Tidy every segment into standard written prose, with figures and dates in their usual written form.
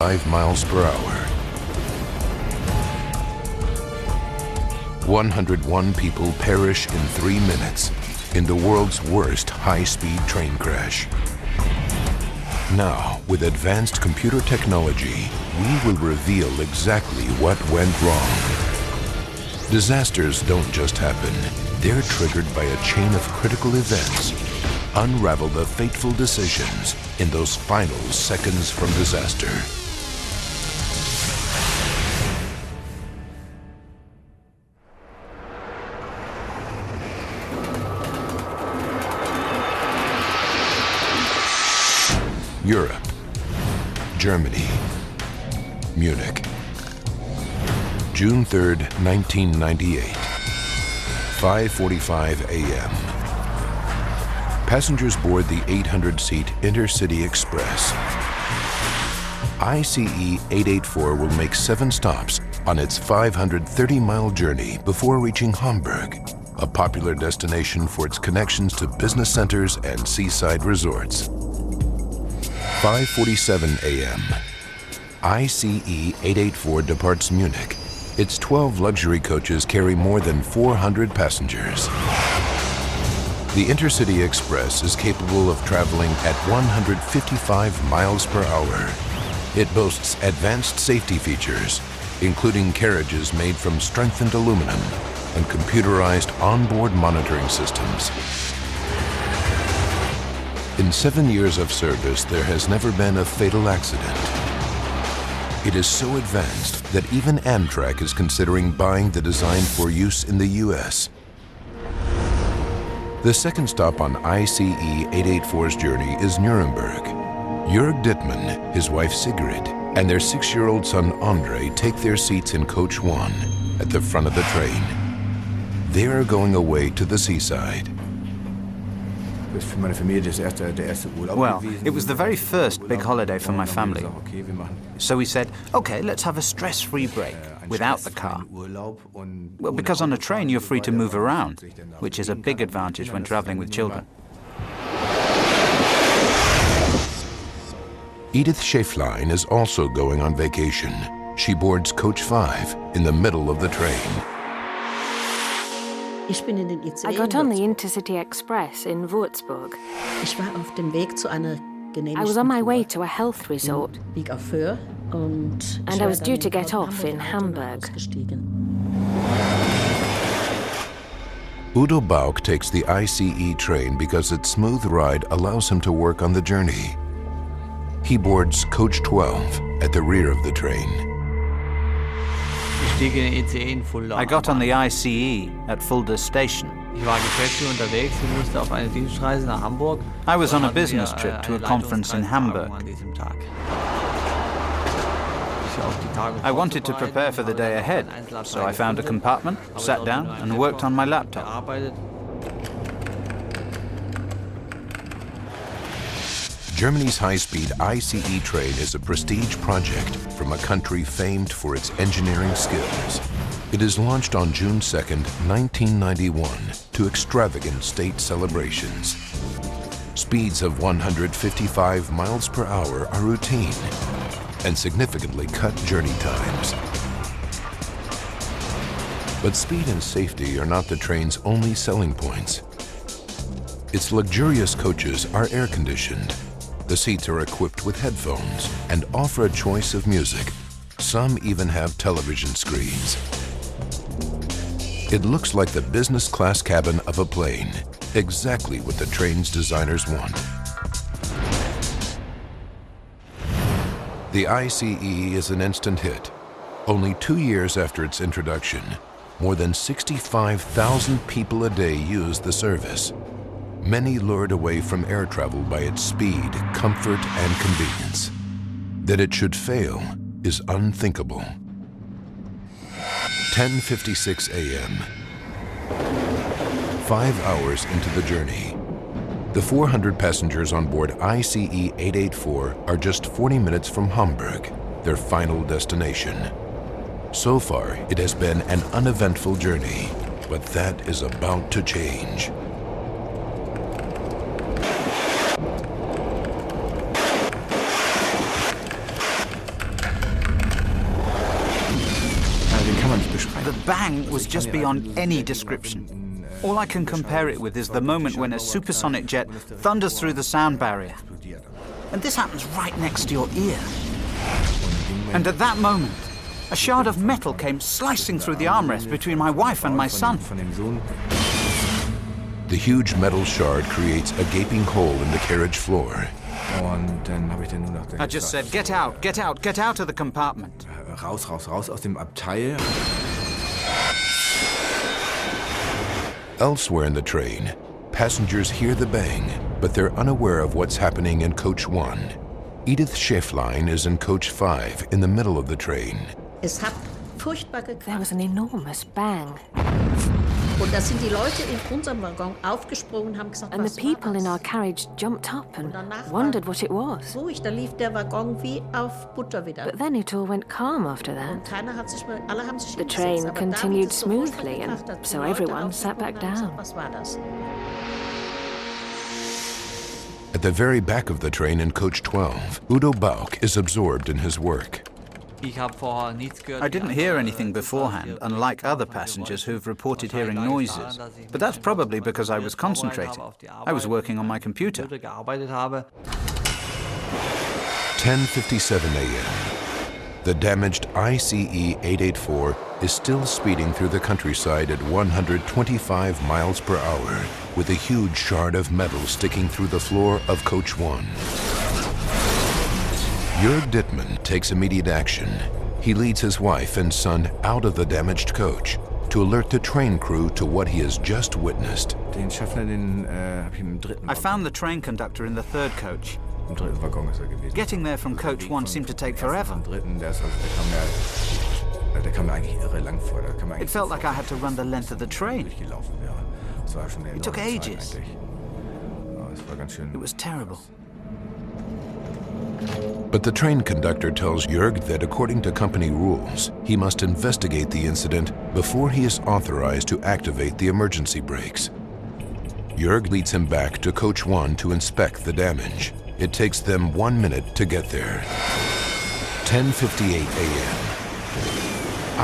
5 miles per hour. 101 people perish in 3 minutes in the world's worst high-speed train crash. Now, with advanced computer technology, we will reveal exactly what went wrong. Disasters don't just happen. They're triggered by a chain of critical events. Unravel the fateful decisions in those final seconds from disaster. Europe, Germany, Munich, June 3rd, 1998, 5:45 a.m. Passengers board the 800-seat Intercity Express. ICE-884 will make 7 stops on its 530-mile journey before reaching Hamburg, a popular destination for its connections to business centers and seaside resorts. 5:47 a.m. ICE-884 departs Munich. Its 12 luxury coaches carry more than 400 passengers. The Intercity Express is capable of traveling at 155 miles per hour. It boasts advanced safety features, including carriages made from strengthened aluminum and computerized onboard monitoring systems. In 7 years of service, there has never been a fatal accident. It is so advanced that even Amtrak is considering buying the design for use in the US. The second stop on ICE-884's journey is Nuremberg. Jörg Dittmann, his wife Sigrid, and their 6-year-old son Andre take their seats in Coach 1 at the front of the train. They are going away to the seaside. Well, it was the very first big holiday for my family. So we said, okay, let's have a stress-free break without the car. Well, because on a train you're free to move around, which is a big advantage when traveling with children. Edith Schäflein is also going on vacation. She boards Coach 5 in the middle of the train. I got on the Intercity Express in Würzburg. I was on my way to a health resort, and I was due to get off in Hamburg. Udo Bauk takes the ICE train because its smooth ride allows him to work on the journey. He boards Coach 12 at the rear of the train. I got on the ICE at Fulda station. I was on a business trip to a conference in Hamburg. I wanted to prepare for the day ahead, so I found a compartment, sat down, and worked on my laptop. Germany's high-speed ICE train is a prestige project from a country famed for its engineering skills. It is launched on June 2nd, 1991, to extravagant state celebrations. Speeds of 155 miles per hour are routine and significantly cut journey times. But speed and safety are not the train's only selling points. Its luxurious coaches are air-conditioned. The seats are equipped with headphones and offer a choice of music. Some even have television screens. It looks like the business class cabin of a plane, exactly what the train's designers want. The ICE is an instant hit. Only 2 years after its introduction, more than 65,000 people a day use the service. Many lured away from air travel by its speed, comfort, and convenience. That it should fail is unthinkable. 10:56 a.m. 5 hours into the journey. The 400 passengers on board ICE-884 are just 40 minutes from Hamburg, their final destination. So far, it has been an uneventful journey, but that is about to change. bang was just beyond any description. All I can compare it with is the moment when a supersonic jet thunders through the sound barrier. And this happens right next to your ear. And at that moment, a shard of metal came slicing through the armrest between my wife and my son. The huge metal shard creates a gaping hole in the carriage floor. I just said, get out, get out, get out of the compartment. Raus, raus, raus aus dem Abteil. Elsewhere in the train, passengers hear the bang, but they're unaware of what's happening in Coach 1. Edith Schäflein is in Coach 5 in the middle of the train. There was an enormous bang. Und da sind die Leute in unserem Waggon aufgesprungen und haben gesagt, And the people in our carriage jumped up and wondered what it was. ruhig, da lief der Waggon wie auf Butter wieder. But then it all went calm after that. Keiner hat sich mehr, alle haben sich The hingesetzt, train aber continued David ist sofort smoothly, and gedacht, dass die so Leute everyone sat aufgesprungen back haben und down. gesagt, was war das? At the very back of the train in Coach 12, Udo Bauk is absorbed in his work. I didn't hear anything beforehand, unlike other passengers who've reported hearing noises. But that's probably because I was concentrating. I was working on my computer. 10:57 a.m. The damaged ICE-884 is still speeding through the countryside at 125 miles per hour, with a huge shard of metal sticking through the floor of Coach 1. Jörg Dittmann takes immediate action. He leads his wife and son out of the damaged coach to alert the train crew to what he has just witnessed. I found the train conductor in the third coach. Getting there from Coach 1 seemed to take forever. It felt like I had to run the length of the train. It took ages. It was terrible. But the train conductor tells Jörg that according to company rules, he must investigate the incident before he is authorized to activate the emergency brakes. Jörg leads him back to Coach 1 to inspect the damage. It takes them 1 minute to get there. 10:58 a.m.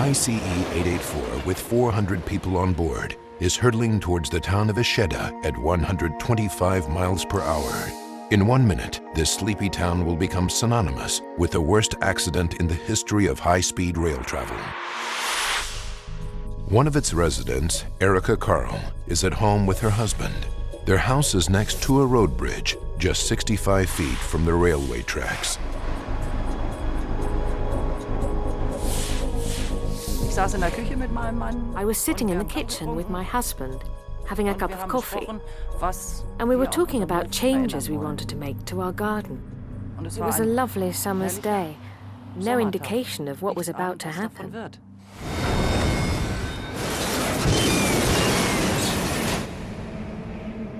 ICE-884 with 400 people on board is hurtling towards the town of Eschede at 125 miles per hour. In 1 minute, this sleepy town will become synonymous with the worst accident in the history of high-speed rail travel. One of its residents, Erika Karl, is at home with her husband. Their house is next to a road bridge, just 65 feet from the railway tracks. I was sitting in the kitchen with my husband, having a cup of coffee, and we were talking about changes we wanted to make to our garden. It was a lovely summer's day, no indication of what was about to happen.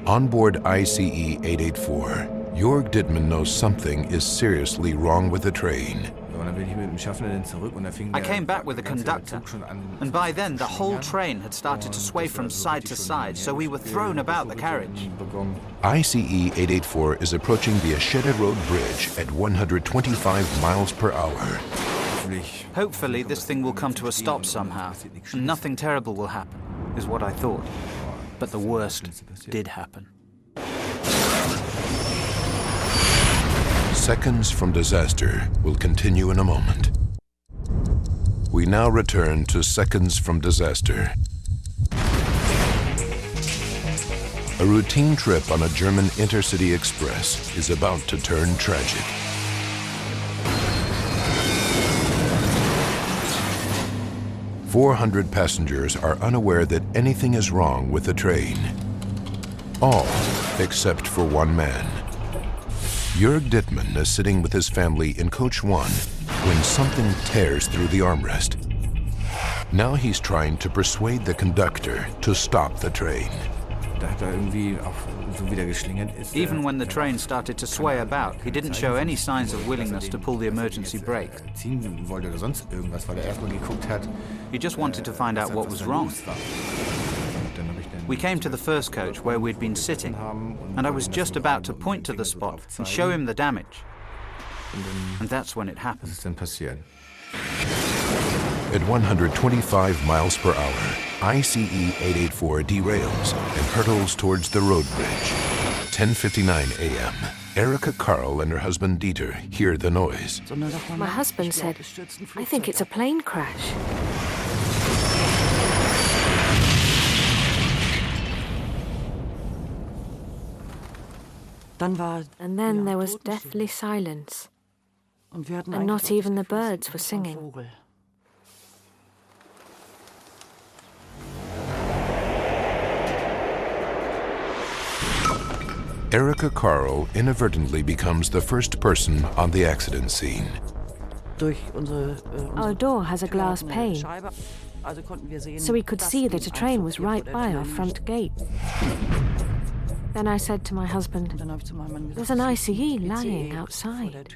On board ICE-884, Jörg Dittmann knows something is seriously wrong with the train. I came back with the conductor, and by then the whole train had started to sway from side to side, so we were thrown about the carriage. ICE-884 is approaching the Eschede Road Bridge at 125 miles per hour. Hopefully this thing will come to a stop somehow, and nothing terrible will happen, is what I thought. But the worst did happen. Seconds from disaster will continue in a moment. We now return to Seconds from Disaster. A routine trip on a German intercity express is about to turn tragic. "400 passengers are unaware that anything is wrong with the train. All except for one man. Jörg Dittmann is sitting with his family in Coach 1 when something tears through the armrest. Now he's trying to persuade the conductor to stop the train. Even when the train started to sway about, he didn't show any signs of willingness to pull the emergency brake. He just wanted to find out what was wrong. We came to the first coach where we'd been sitting, and I was just about to point to the spot and show him the damage. And that's when it happened. At 125 miles per hour, ICE-884 derails and hurtles towards the road bridge. 10:59 a.m. Erika Karl and her husband Dieter hear the noise. My husband said, "I think it's a plane crash." And then there was deathly silence, and not even the birds were singing. Erika Karl inadvertently becomes the first person on the accident scene. Our door has a glass pane, so we could see that a train was right by our front gate. Then I said to my husband, "There's an ICE lying outside."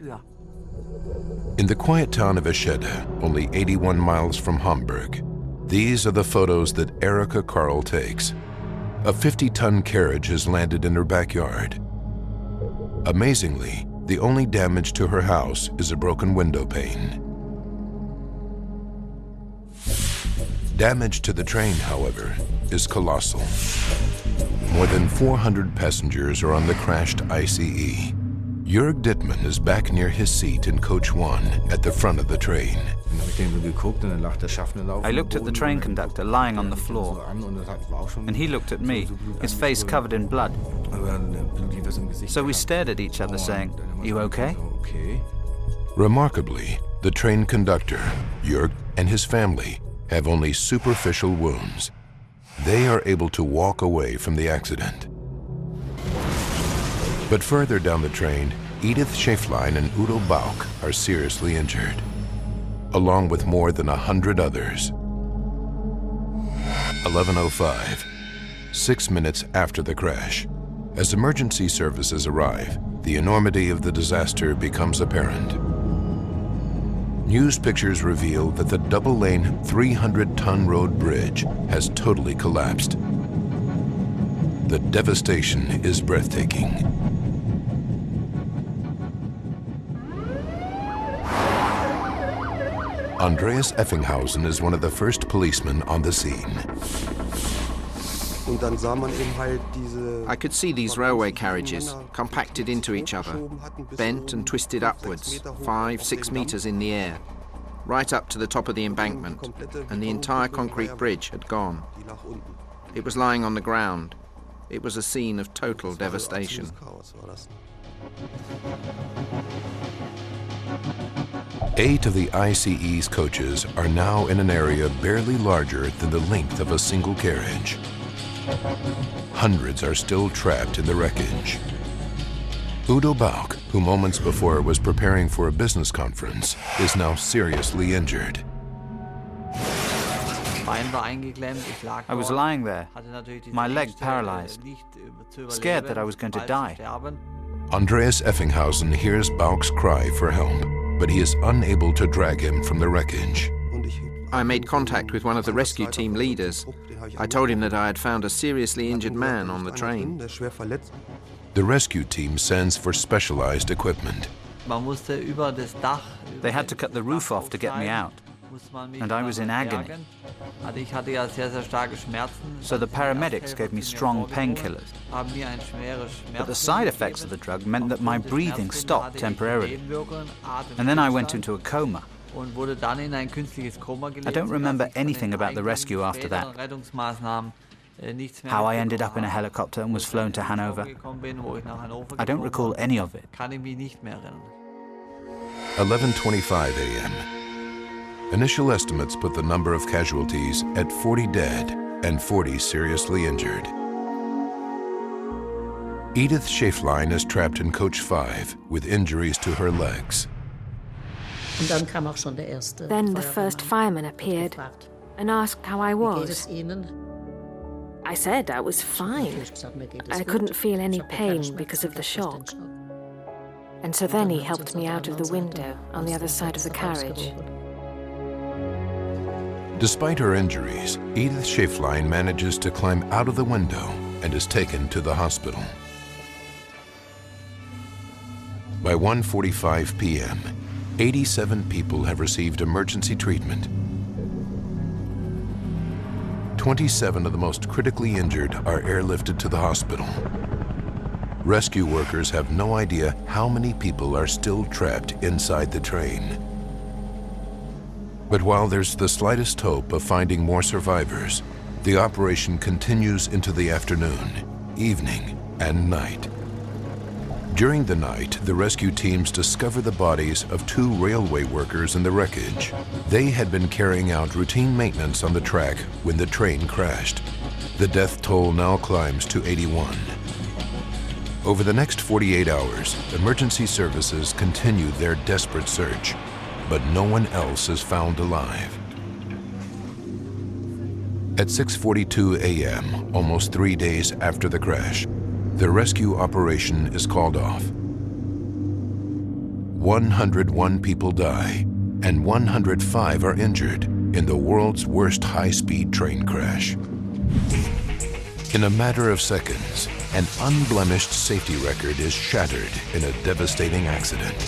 In the quiet town of Eschede, only 81 miles from Hamburg, these are the photos that Erika Karl takes. A 50-ton carriage has landed in her backyard. Amazingly, the only damage to her house is a broken window pane. Damage to the train, however, is colossal. More than 400 passengers are on the crashed ICE. Jörg Dittmann is back near his seat in Coach 1 at the front of the train. I looked at the train conductor lying on the floor, and he looked at me, his face covered in blood. So we stared at each other saying, "You okay?" Remarkably, the train conductor, Jörg, and his family have only superficial wounds. They are able to walk away from the accident. But further down the train, Edith Schäflein and Udo Bauch are seriously injured, along with more than 100 others. 11:05, 6 minutes after the crash. As emergency services arrive, the enormity of the disaster becomes apparent. News pictures reveal that the double-lane 300-ton road bridge has totally collapsed. The devastation is breathtaking. Andreas Effenhausen is one of the first policemen on the scene. I could see these railway carriages compacted into each other, bent and twisted upwards, 5-6 meters in the air, right up to the top of the embankment, and the entire concrete bridge had gone. It was lying on the ground. It was a scene of total devastation. Eight of the ICE's coaches are now in an area barely larger than the length of a single carriage. Hundreds are still trapped in the wreckage. Udo Bauch, who moments before was preparing for a business conference, is now seriously injured. I was lying there, my leg paralyzed, scared that I was going to die. Andreas Effenhausen hears Bauch's cry for help, but he is unable to drag him from the wreckage. I made contact with one of the rescue team leaders. I told him that I had found a seriously injured man on the train. The rescue team sends for specialized equipment. They had to cut the roof off to get me out, and I was in agony. So the paramedics gave me strong painkillers. But the side effects of the drug meant that my breathing stopped temporarily, and then I went into a coma. I don't remember anything about the rescue after that. How I ended up in a helicopter and was flown to Hanover, I don't recall any of it. 11:25 a.m. Initial estimates put the number of casualties at 40 dead and 40 seriously injured. Edith Schäflein is trapped in Coach 5 with injuries to her legs. Then the first fireman appeared and asked how I was. I said I was fine. I couldn't feel any pain because of the shock. And so then he helped me out of the window on the other side of the carriage. Despite her injuries, Edith Schäflein manages to climb out of the window and is taken to the hospital. By 1:45 p.m., 87 people have received emergency treatment, 27 of the most critically injured are airlifted to the hospital. Rescue workers have no idea how many people are still trapped inside the train. But while there's the slightest hope of finding more survivors, the operation continues into the afternoon, evening, and night. During the night, the rescue teams discover the bodies of 2 railway workers in the wreckage. They had been carrying out routine maintenance on the track when the train crashed. The death toll now climbs to 81. Over the next 48 hours, emergency services continue their desperate search, but no one else is found alive. At 6:42 a.m., almost 3 days after the crash, the rescue operation is called off. 101 people die, and 105 are injured in the world's worst high-speed train crash. In a matter of seconds, an unblemished safety record is shattered in a devastating accident.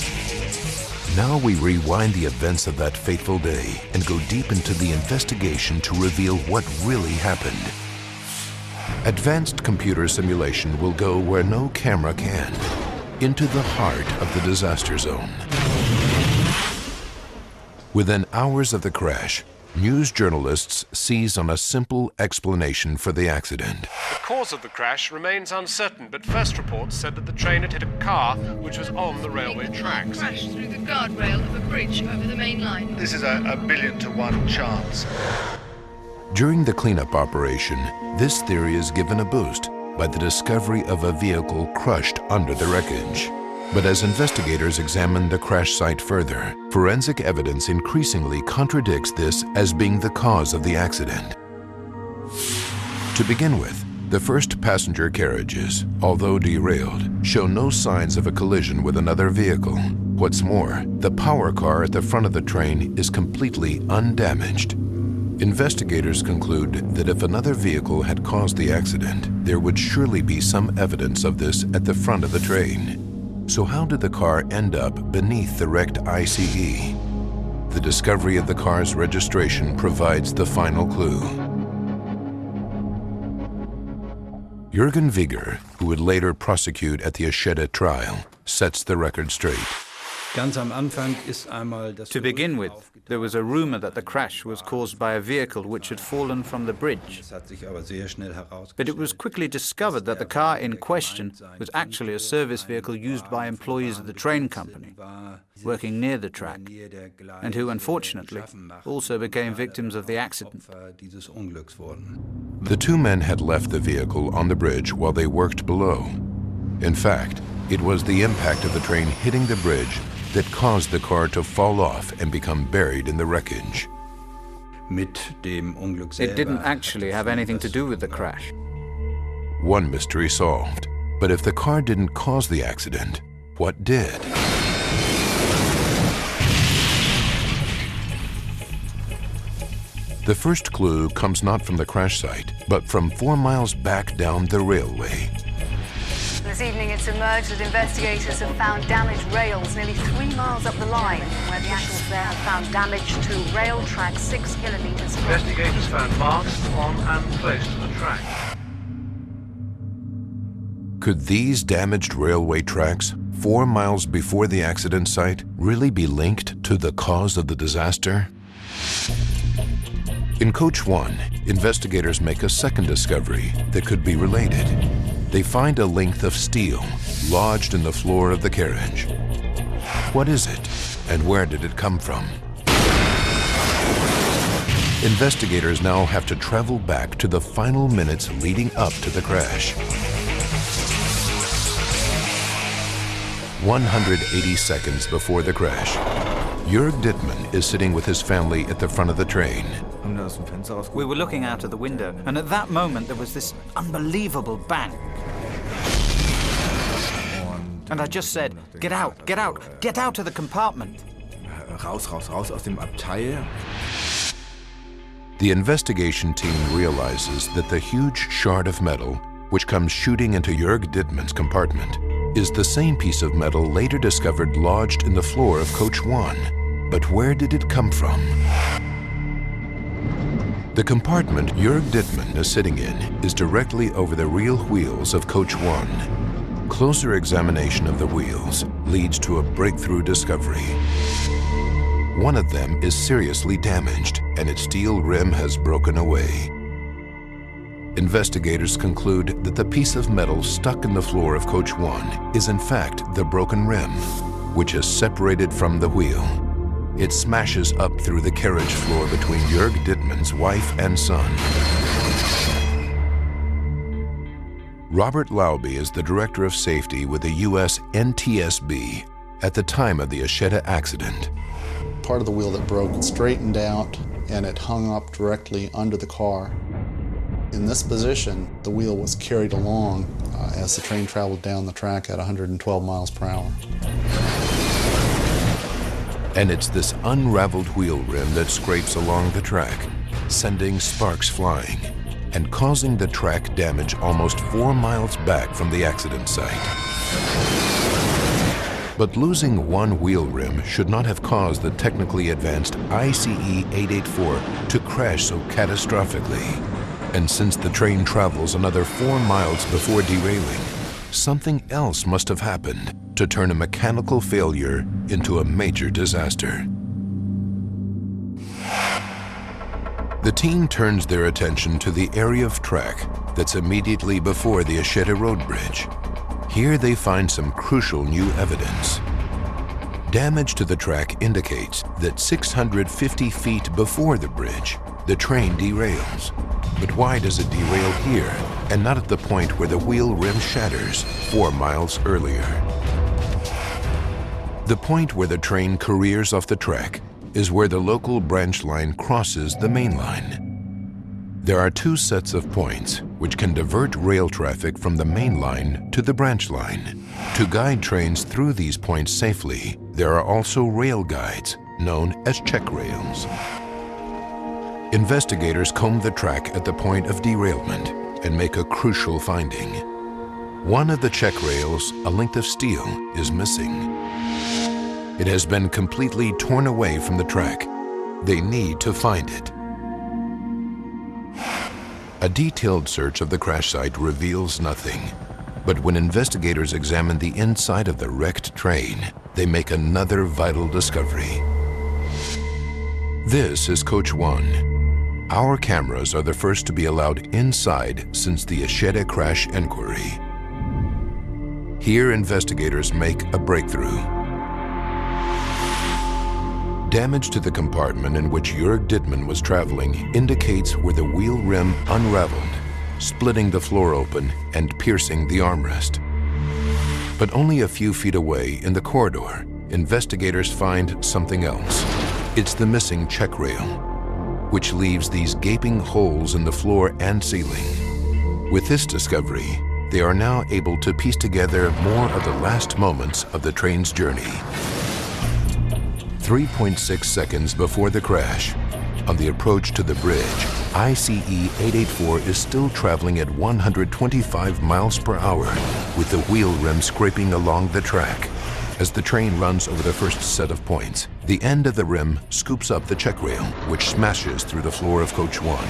Now we rewind the events of that fateful day and go deep into the investigation to reveal what really happened. Advanced computer simulation will go where no camera can, into the heart of the disaster zone. Within hours of the crash, news journalists seize on a simple explanation for the accident. The cause of the crash remains uncertain, but first reports said that the train had hit a car which was on the railway tracks. Crashed through the guardrail of a bridge over the main line. This is a 1,000,000 to 1 chance. During the cleanup operation, this theory is given a boost by the discovery of a vehicle crushed under the wreckage. But as investigators examine the crash site further, forensic evidence increasingly contradicts this as being the cause of the accident. To begin with, the first passenger carriages, although derailed, show no signs of a collision with another vehicle. What's more, the power car at the front of the train is completely undamaged. Investigators conclude that if another vehicle had caused the accident, there would surely be some evidence of this at the front of the train. So how did the car end up beneath the wrecked ICE? The discovery of the car's registration provides the final clue. Jürgen Wigger, who would later prosecute at the Eschede trial, sets the record straight. To begin with, there was a rumor that the crash was caused by a vehicle which had fallen from the bridge. But it was quickly discovered that the car in question was actually a service vehicle used by employees of the train company, working near the track, and who, unfortunately, also became victims of the accident. The 2 men had left the vehicle on the bridge while they worked below. In fact, it was the impact of the train hitting the bridge that caused the car to fall off and become buried in the wreckage. It didn't actually have anything to do with the crash. One mystery solved. But if the car didn't cause the accident, what did? The first clue comes not from the crash site, but from 4 miles back down the railway. This evening it's emerged that investigators have found damaged rails nearly 3 miles up the line, where the officials there have found damage to rail track 6 kilometers. Investigators found marks on and close to the track. Could these damaged railway tracks, 4 miles before the accident site, really be linked to the cause of the disaster? In Coach 1, investigators make a second discovery that could be related. They find a length of steel lodged in the floor of the carriage. What is it, and where did it come from? Investigators now have to travel back to the final minutes leading up to the crash. 180 seconds before the crash, Jörg Dittmann is sitting with his family at the front of the train. We were looking out of the window, and at that moment there was this unbelievable bang. And I just said, "Get out, get out, get out of the compartment." Raus, raus, raus aus dem Abteil. The investigation team realizes that the huge shard of metal, which comes shooting into Jörg Dittmann's compartment, is the same piece of metal later discovered lodged in the floor of Coach 1. But where did it come from? The compartment Jörg Dittmann is sitting in is directly over the real wheels of Coach 1. Closer examination of the wheels leads to a breakthrough discovery. One of them is seriously damaged and its steel rim has broken away. Investigators conclude that the piece of metal stuck in the floor of Coach 1 is in fact the broken rim, which is separated from the wheel. It smashes up through the carriage floor between Jörg Dittmann's wife and son. Robert Lauby is the director of safety with the U.S. NTSB at the time of the Eschede accident. Part of the wheel that broke straightened out and it hung up directly under the car. In this position, the wheel was carried along as the train traveled down the track at 112 miles per hour. And it's this unraveled wheel rim that scrapes along the track, sending sparks flying and causing the track damage almost 4 miles back from the accident site. But losing one wheel rim should not have caused the technically advanced ICE-884 to crash so catastrophically. And since the train travels another 4 miles before derailing, something else must have happened to turn a mechanical failure into a major disaster. The team turns their attention to the area of track that's immediately before the Eschede road bridge. Here they find some crucial new evidence. Damage to the track indicates that 650 feet before the bridge, the train derails. But why does it derail here and not at the point where the wheel rim shatters 4 miles earlier? The point where the train careers off the track is where the local branch line crosses the main line. There are 2 sets of points which can divert rail traffic from the main line to the branch line. To guide trains through these points safely, there are also rail guides, known as check rails. Investigators comb the track at the point of derailment and make a crucial finding. One of the check rails, a length of steel, is missing. It has been completely torn away from the track. They need to find it. A detailed search of the crash site reveals nothing. But when investigators examine the inside of the wrecked train, they make another vital discovery. This is Coach 1. Our cameras are the first to be allowed inside since the Eschede crash inquiry. Here, investigators make a breakthrough. Damage to the compartment in which Jörg Dittmann was traveling indicates where the wheel rim unraveled, splitting the floor open and piercing the armrest. But only a few feet away in the corridor, investigators find something else. It's the missing check rail, which leaves these gaping holes in the floor and ceiling. With this discovery, they are now able to piece together more of the last moments of the train's journey. 3.6 seconds before the crash, on the approach to the bridge, ICE-884 is still traveling at 125 miles per hour, with the wheel rim scraping along the track. As the train runs over the first set of points, the end of the rim scoops up the check rail, which smashes through the floor of Coach 1.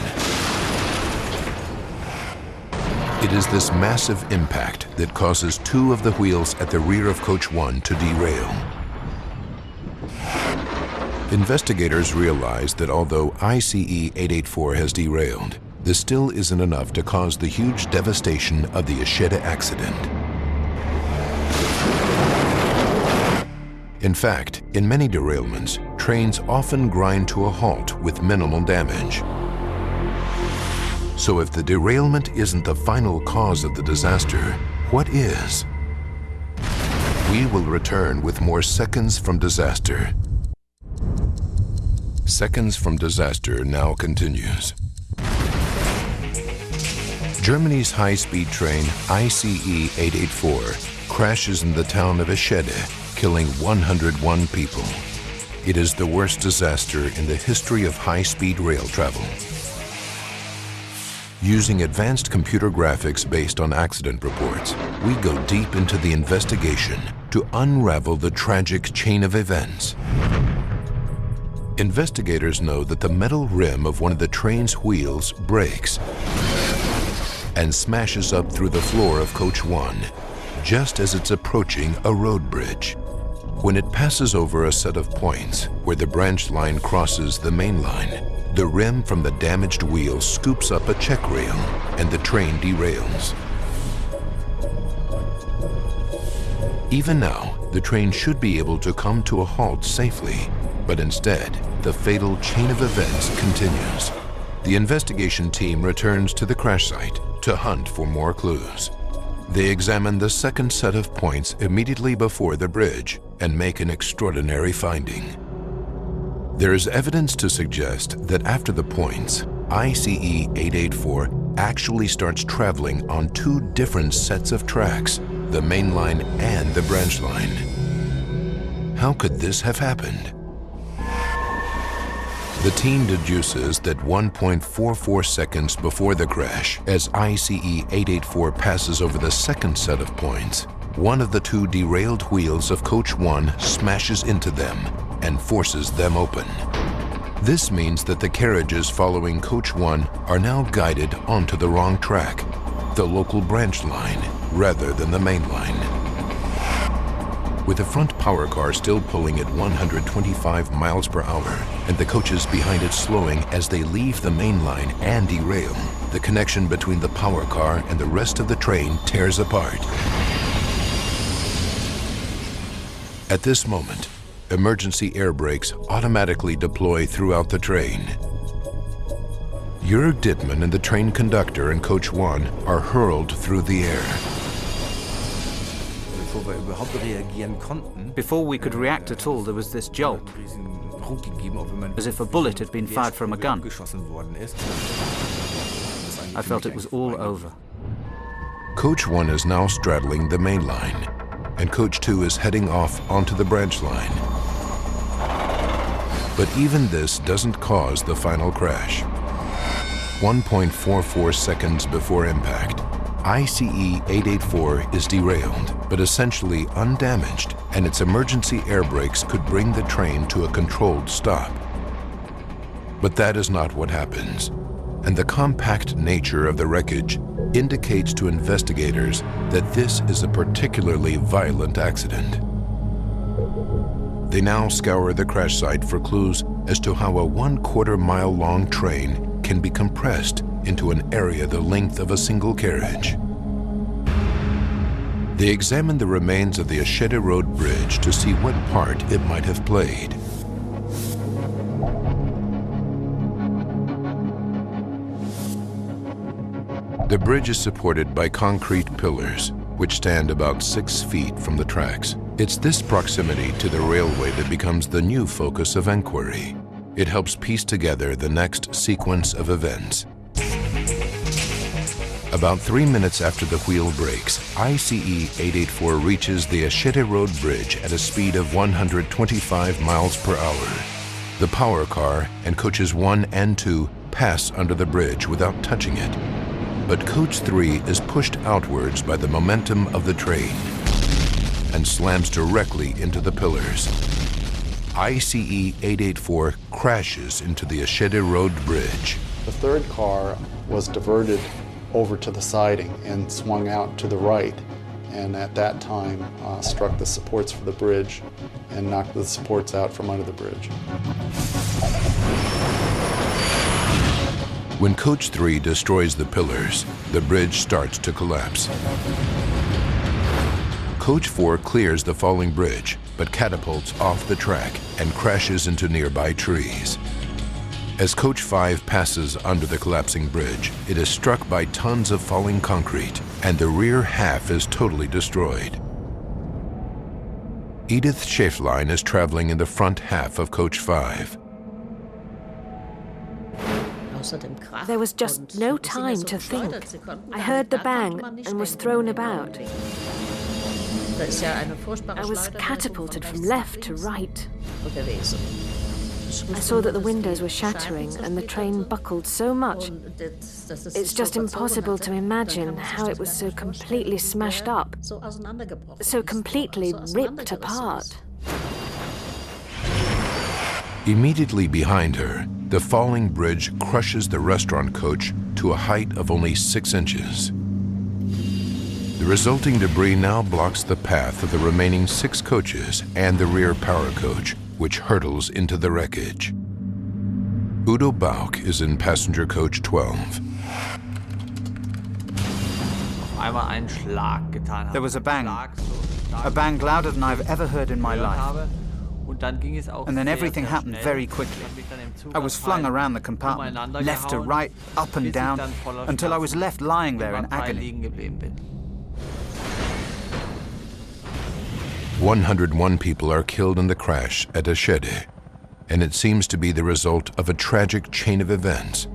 It is this massive impact that causes 2 of the wheels at the rear of Coach 1 to derail. Investigators realize that although ICE-884 has derailed, this still isn't enough to cause the huge devastation of the Eschede accident. In fact, in many derailments, trains often grind to a halt with minimal damage. So if the derailment isn't the final cause of the disaster, what is? We will return with more Seconds from Disaster. Seconds from Disaster now continues. Germany's high-speed train ICE-884 crashes in the town of Eschede, killing 101 people. It is the worst disaster in the history of high-speed rail travel. Using advanced computer graphics based on accident reports, we go deep into the investigation to unravel the tragic chain of events. Investigators know that the metal rim of one of the train's wheels breaks and smashes up through the floor of Coach 1, just as it's approaching a road bridge. When it passes over a set of points where the branch line crosses the main line, the rim from the damaged wheel scoops up a check rail and the train derails. Even now, the train should be able to come to a halt safely, but instead, the fatal chain of events continues. The investigation team returns to the crash site to hunt for more clues. They examine the second set of points immediately before the bridge and make an extraordinary finding. There is evidence to suggest that after the points, ICE-884 actually starts traveling on two different sets of tracks, the main line and the branch line. How could this have happened? The team deduces that 1.44 seconds before the crash, as ICE-884 passes over the second set of points, one of the two derailed wheels of Coach 1 smashes into them and forces them open. This means that the carriages following Coach 1 are now guided onto the wrong track, the local branch line, rather than the main line. With the front power car still pulling at 125 miles per hour and the coaches behind it slowing as they leave the main line and derail, the connection between the power car and the rest of the train tears apart. At this moment, emergency air brakes automatically deploy throughout the train. Jörg Dittmann and the train conductor and Coach 1 are hurled through the air. Before we could react at all, there was this jolt, as if a bullet had been fired from a gun. I felt it was all over. Coach 1 is now straddling the main line, and Coach 2 is heading off onto the branch line. But even this doesn't cause the final crash. 1.44 seconds before impact, ICE-884 is derailed, but essentially undamaged, and its emergency air brakes could bring the train to a controlled stop. But that is not what happens, and the compact nature of the wreckage indicates to investigators that this is a particularly violent accident. They now scour the crash site for clues as to how a 1/4 mile long train can be compressed into an area the length of a single carriage. They examine the remains of the Eschede Road Bridge to see what part it might have played. The bridge is supported by concrete pillars, which stand about 6 feet from the tracks. It's this proximity to the railway that becomes the new focus of inquiry. It helps piece together the next sequence of events. About 3 minutes after the wheel breaks, ICE-884 reaches the Eschede Road Bridge at a speed of 125 miles per hour. The power car and coaches 1 and 2 pass under the bridge without touching it. But Coach 3 is pushed outwards by the momentum of the train and slams directly into the pillars. ICE-884 crashes into the Eschede Road Bridge. The third car was diverted over to the siding and swung out to the right, and at that time struck the supports for the bridge and knocked the supports out from under the bridge. When Coach 3 destroys the pillars, the bridge starts to collapse. Coach 4 clears the falling bridge, but catapults off the track and crashes into nearby trees. As Coach 5 passes under the collapsing bridge, it is struck by tons of falling concrete, and the rear half is totally destroyed. Edith Schäflein is traveling in the front half of Coach 5. There was just no time to think. I heard the bang and was thrown about. I was catapulted from left to right. I saw that the windows were shattering and the train buckled so much. It's just impossible to imagine how it was so completely smashed up, so completely ripped apart. Immediately behind her, the falling bridge crushes the restaurant coach to a height of only 6 inches. The resulting debris now blocks the path of the remaining 6 coaches and the rear power coach, which hurtles into the wreckage. Udo Bauch is in passenger coach 12. There was a bang louder than I've ever heard in my life. And then everything happened very quickly. I was flung around the compartment, left to right, up and down, until I was left lying there in agony. 101 people are killed in the crash at Eschede, and it seems to be the result of a tragic chain of events.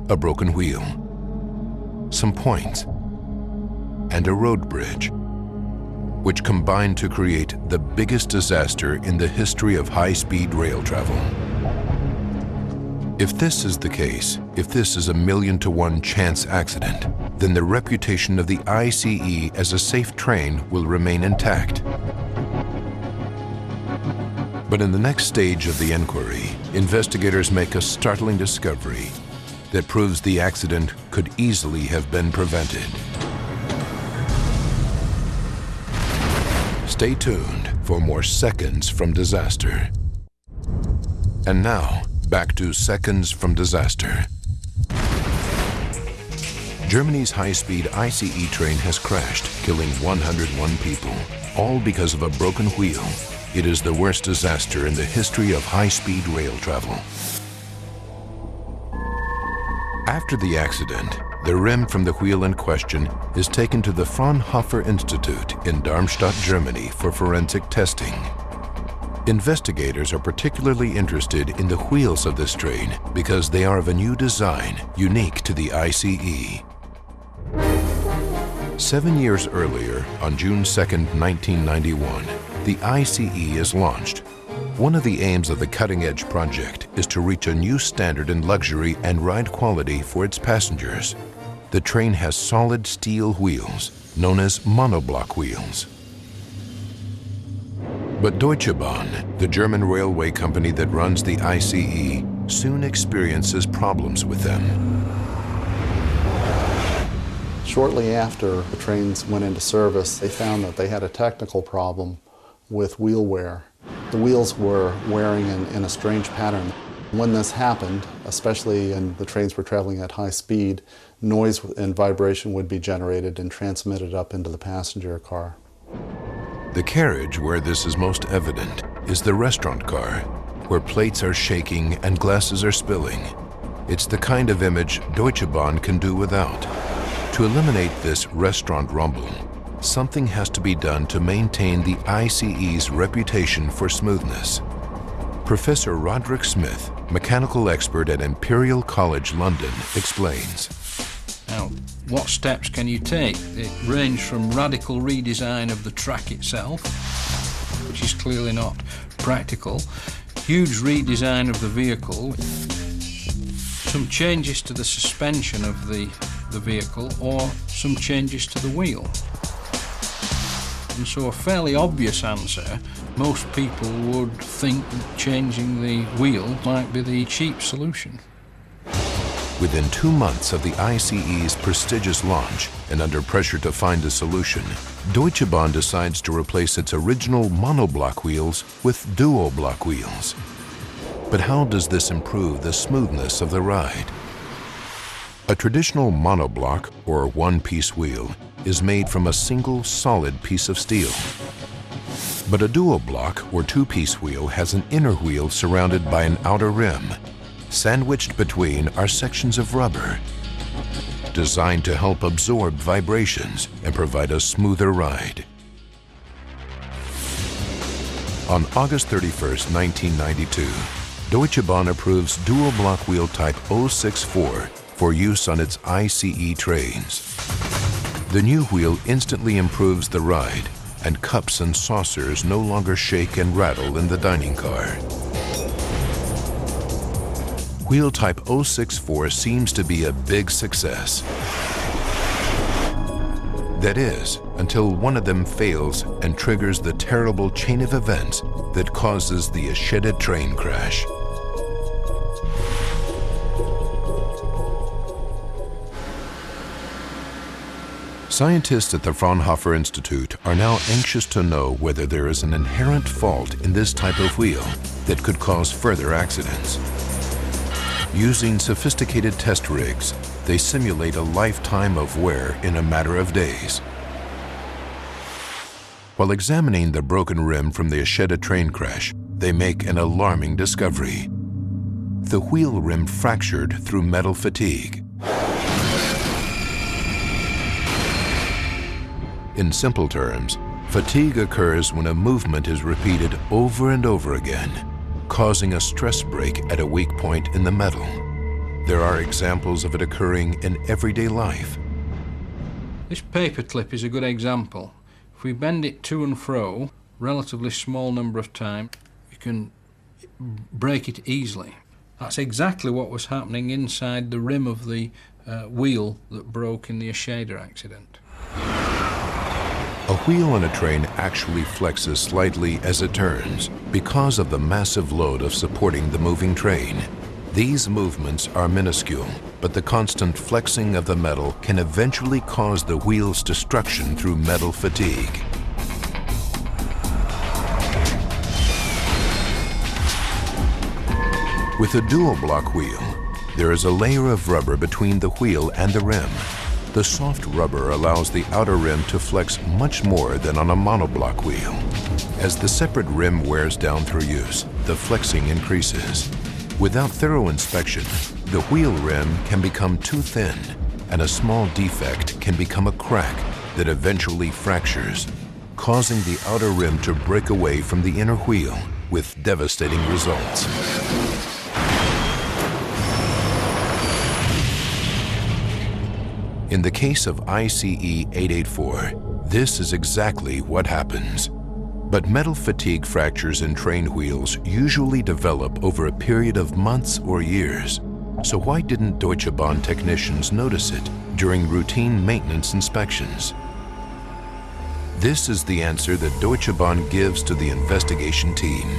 A broken wheel, some points, and a road bridge, which combined to create the biggest disaster in the history of high-speed rail travel. If this is the case, if this is a 1,000,000-to-1 chance accident, then the reputation of the ICE as a safe train will remain intact. But in the next stage of the inquiry, investigators make a startling discovery that proves the accident could easily have been prevented. Stay tuned for more Seconds from Disaster. And now, back to Seconds from Disaster. Germany's high-speed ICE train has crashed, killing 101 people, all because of a broken wheel. It is the worst disaster in the history of high-speed rail travel. After the accident, the rim from the wheel in question is taken to the Fraunhofer Institute in Darmstadt, Germany for forensic testing. Investigators are particularly interested in the wheels of this train because they are of a new design unique to the ICE. 7 years earlier, on June 2nd, 1991, the ICE is launched. One of the aims of the cutting-edge project is to reach a new standard in luxury and ride quality for its passengers. The train has solid steel wheels, known as monoblock wheels. But Deutsche Bahn, the German railway company that runs the ICE, soon experiences problems with them. Shortly after the trains went into service, they found that they had a technical problem with wheel wear. The wheels were wearing in a strange pattern. When this happened, especially when the trains were traveling at high speed, noise and vibration would be generated and transmitted up into the passenger car. The carriage where this is most evident is the restaurant car, where plates are shaking and glasses are spilling. It's the kind of image Deutsche Bahn can do without. To eliminate this restaurant rumble, something has to be done to maintain the ICE's reputation for smoothness. Professor Roderick Smith, mechanical expert at Imperial College London, explains. Now, what steps can you take? It range from radical redesign of the track itself, which is clearly not practical, huge redesign of the vehicle, some changes to the suspension of the vehicle, or some changes to the wheel. And so a fairly obvious answer, most people would think that changing the wheel might be the cheap solution. Within 2 months of the ICE's prestigious launch and under pressure to find a solution, Deutsche Bahn decides to replace its original monoblock wheels with duoblock wheels. But how does this improve the smoothness of the ride? A traditional monoblock, or one-piece wheel, is made from a single solid piece of steel. But a duoblock, or two-piece wheel, has an inner wheel surrounded by an outer rim. Sandwiched between are sections of rubber, designed to help absorb vibrations and provide a smoother ride. On August 31st, 1992, Deutsche Bahn approves dual-block wheel type 064 for use on its ICE trains. The new wheel instantly improves the ride, and cups and saucers no longer shake and rattle in the dining car. Wheel type 064 seems to be a big success. That is, until one of them fails and triggers the terrible chain of events that causes the Eschede train crash. Scientists at the Fraunhofer Institute are now anxious to know whether there is an inherent fault in this type of wheel that could cause further accidents. Using sophisticated test rigs, they simulate a lifetime of wear in a matter of days. While examining the broken rim from the Eschede train crash, they make an alarming discovery. The wheel rim fractured through metal fatigue. In simple terms, fatigue occurs when a movement is repeated over and over again, causing a stress break at a weak point in the metal. There are examples of it occurring in everyday life. This paper clip is a good example. If we bend it to and fro, relatively small number of times, you can break it easily. That's exactly what was happening inside the rim of the wheel that broke in the Eschede accident. A wheel on a train actually flexes slightly as it turns because of the massive load of supporting the moving train. These movements are minuscule, but the constant flexing of the metal can eventually cause the wheel's destruction through metal fatigue. With a dual block wheel, there is a layer of rubber between the wheel and the rim. The soft rubber allows the outer rim to flex much more than on a monoblock wheel. As the separate rim wears down through use, the flexing increases. Without thorough inspection, the wheel rim can become too thin, and a small defect can become a crack that eventually fractures, causing the outer rim to break away from the inner wheel with devastating results. In the case of ICE-884, this is exactly what happens. But metal fatigue fractures in train wheels usually develop over a period of months or years. So why didn't Deutsche Bahn technicians notice it during routine maintenance inspections? This is the answer that Deutsche Bahn gives to the investigation team.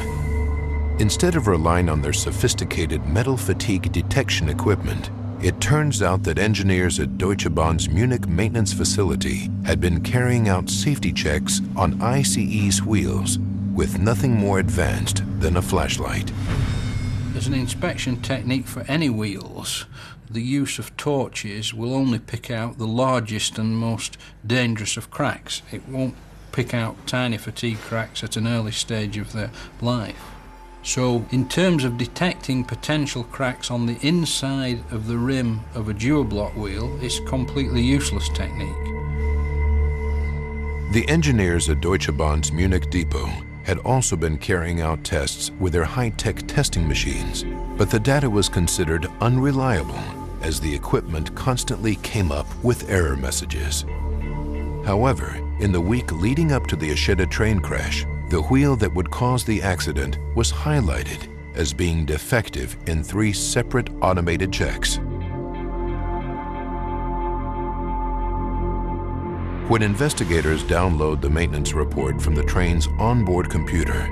Instead of relying on their sophisticated metal fatigue detection equipment, it turns out that engineers at Deutsche Bahn's Munich maintenance facility had been carrying out safety checks on ICE's wheels with nothing more advanced than a flashlight. As an inspection technique for any wheels, the use of torches will only pick out the largest and most dangerous of cracks. It won't pick out tiny fatigue cracks at an early stage of their life. So, in terms of detecting potential cracks on the inside of the rim of a dual block wheel, it's a completely useless technique. The engineers at Deutsche Bahn's Munich depot had also been carrying out tests with their high-tech testing machines, but the data was considered unreliable as the equipment constantly came up with error messages. However, in the week leading up to the Eschede train crash, the wheel that would cause the accident was highlighted as being defective in 3 separate automated checks. When investigators download the maintenance report from the train's onboard computer,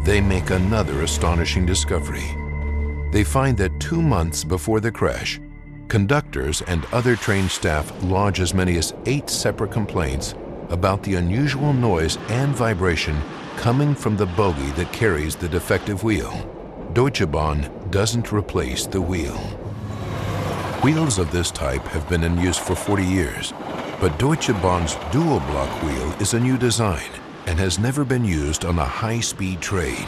they make another astonishing discovery. They find that 2 months before the crash, conductors and other train staff lodge as many as 8 separate complaints about the unusual noise and vibration coming from the bogie that carries the defective wheel. Deutsche Bahn doesn't replace the wheel. Wheels of this type have been in use for 40 years, but Deutsche Bahn's dual block wheel is a new design and has never been used on a high-speed train.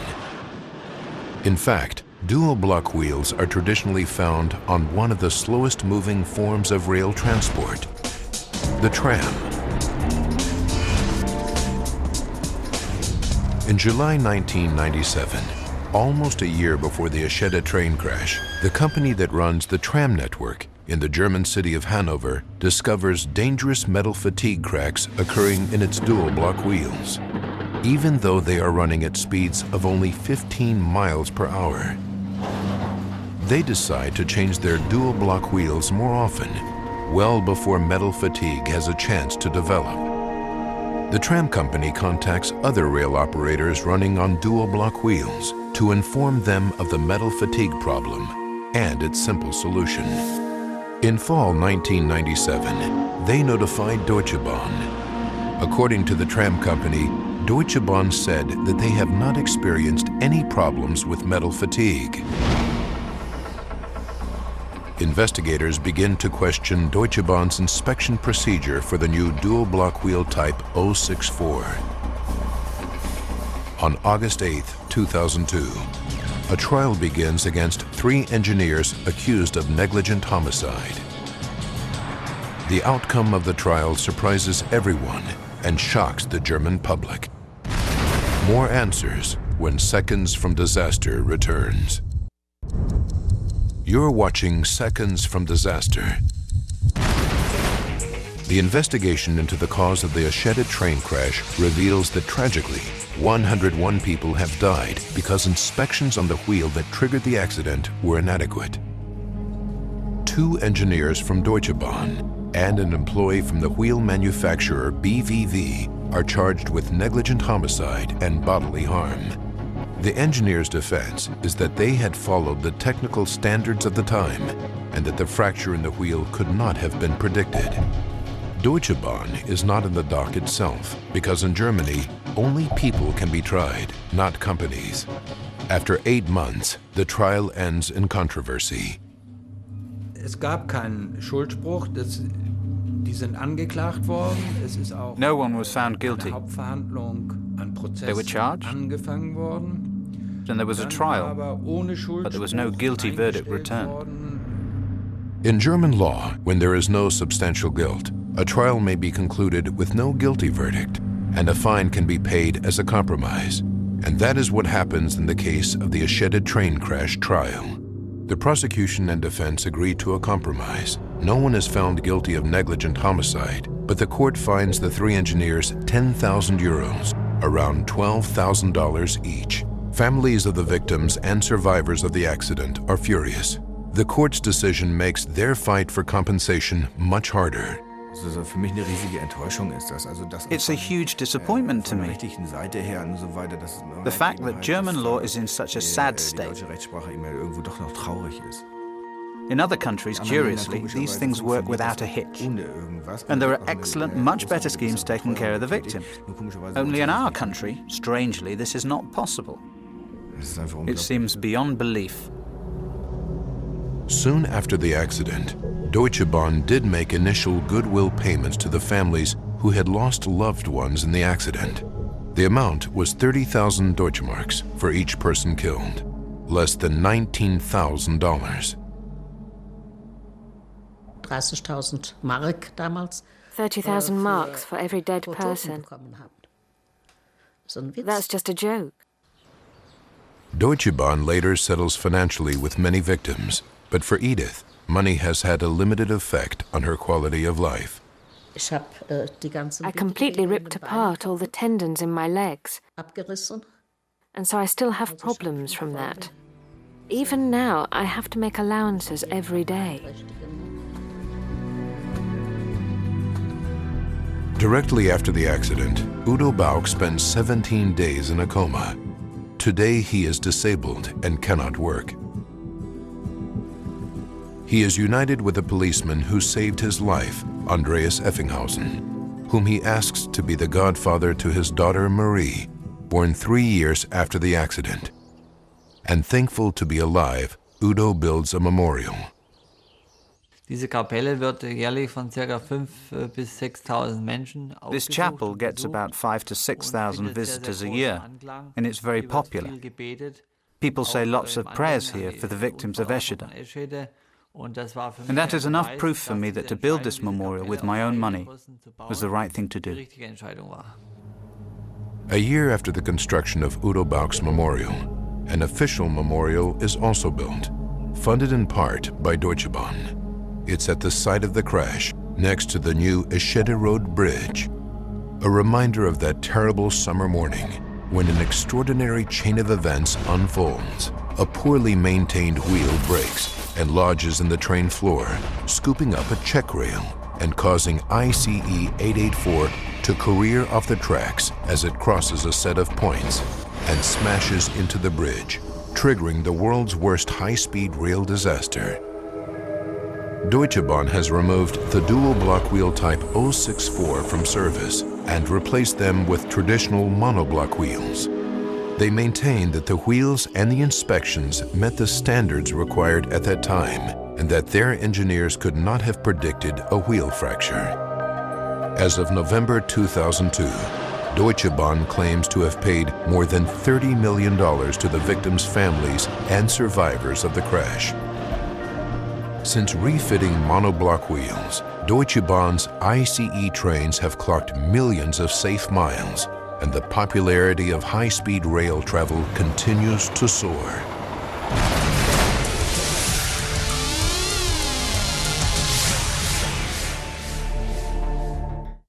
In fact, dual block wheels are traditionally found on one of the slowest moving forms of rail transport, the tram. In July 1997, almost a year before the Eschede train crash, the company that runs the tram network in the German city of Hanover discovers dangerous metal fatigue cracks occurring in its dual block wheels, even though they are running at speeds of only 15 miles per hour. They decide to change their dual block wheels more often, well before metal fatigue has a chance to develop. The tram company contacts other rail operators running on dual block wheels to inform them of the metal fatigue problem and its simple solution. In fall 1997, they notified Deutsche Bahn. According to the tram company, Deutsche Bahn said that they have not experienced any problems with metal fatigue. Investigators begin to question Deutsche Bahn's inspection procedure for the new dual block wheel type 064. On August 8, 2002, a trial begins against 3 engineers accused of negligent homicide. The outcome of the trial surprises everyone and shocks the German public. More answers when Seconds from Disaster returns. You're watching Seconds from Disaster. The investigation into the cause of the Eschede train crash reveals that tragically, 101 people have died because inspections on the wheel that triggered the accident were inadequate. 2 engineers from Deutsche Bahn and an employee from the wheel manufacturer BVV are charged with negligent homicide and bodily harm. The engineer's defense is that they had followed the technical standards of the time and that the fracture in the wheel could not have been predicted. Deutsche Bahn is not in the dock itself because in Germany, only people can be tried, not companies. After 8 months, the trial ends in controversy. Es gab keinen Schuldspruch, die sind angeklagt worden. Es ist auch no one was found guilty. They were charged, angefangen worden. and there was a trial, but there was no guilty verdict returned. In German law, when there is no substantial guilt, a trial may be concluded with no guilty verdict, and a fine can be paid as a compromise. And that is what happens in the case of the Eschede train crash trial. The prosecution and defense agree to a compromise. No one is found guilty of negligent homicide, but the court fines the 3 engineers 10,000 euros, around $12,000 each. Families of the victims and survivors of the accident are furious. The court's decision makes their fight for compensation much harder. It's a huge disappointment to me. The fact that German law is in such a sad state. In other countries, curiously, these things work without a hitch. And there are excellent, much better schemes taking care of the victim. Only in our country, strangely, this is not possible. It seems beyond belief. Soon after the accident, Deutsche Bahn did make initial goodwill payments to the families who had lost loved ones in the accident. The amount was 30,000 Deutschmarks for each person killed, less than $19,000. 30.000 Mark damals. 30,000 marks for every dead person. That's just a joke. Deutsche Bahn later settles financially with many victims, but for Edith, money has had a limited effect on her quality of life. I completely ripped apart all the tendons in my legs, and so I still have problems from that. Even now, I have to make allowances every day. Directly after the accident, Udo Bauch spent 17 days in a coma. Today, he is disabled and cannot work. He is united with a policeman who saved his life, Andreas Effenhausen, whom he asks to be the godfather to his daughter Marie, born 3 years after the accident. And thankful to be alive, Udo builds a memorial. Diese Kapelle wird jährlich von ca. 5.000 bis 6.000 Menschen. This chapel gets about 5,000 to 6,000 visitors a year, and it's very popular. People say lots of prayers here for the victims of Eschede. And that is enough proof for me that to build this memorial with my own money was the right thing to do. A year after the construction of Udo Bauch's memorial, an official memorial is also built, funded in part by Deutsche Bahn. It's at the site of the crash, next to the new Eschede Road Bridge, a reminder of that terrible summer morning when an extraordinary chain of events unfolds. A poorly maintained wheel breaks and lodges in the train floor, scooping up a check rail, and causing ICE 884 to career off the tracks as it crosses a set of points and smashes into the bridge, triggering the world's worst high-speed rail disaster. Deutsche Bahn has removed the dual block wheel type 064 from service and replaced them with traditional monoblock wheels. They maintain that the wheels and the inspections met the standards required at that time and that their engineers could not have predicted a wheel fracture. As of November 2002, Deutsche Bahn claims to have paid more than $30 million to the victims' families and survivors of the crash. Since refitting monoblock wheels, Deutsche Bahn's ICE trains have clocked millions of safe miles, and the popularity of high-speed rail travel continues to soar.